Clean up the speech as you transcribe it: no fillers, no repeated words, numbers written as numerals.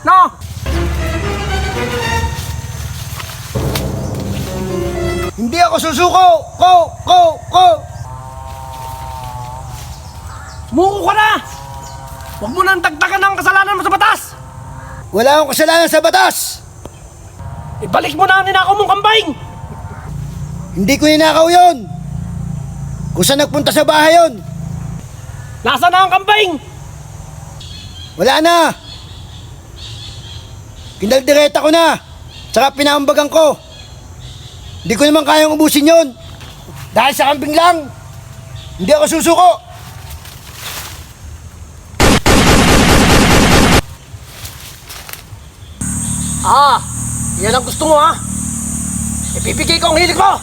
No! Hindi ako susuko! Ko! Sumuko ka na! Huwag mo nang dagdagan ng kasalanan mo sa batas! Wala akong kasalanan sa batas! Ibalik mo na ang ninakaw mong kambing! Hindi ko ninakaw yon! Kung saan nagpunta sa bahay yon? Nasaan na ang kambing? Wala na! Kinaldereta ko na! Tsaka pinaambagan ko! Hindi ko naman kayang ubusin yon! Dahil sa kambing lang! Hindi ako susuko! Yan ang gusto mo ha? Ibibigay ko ang hilig mo!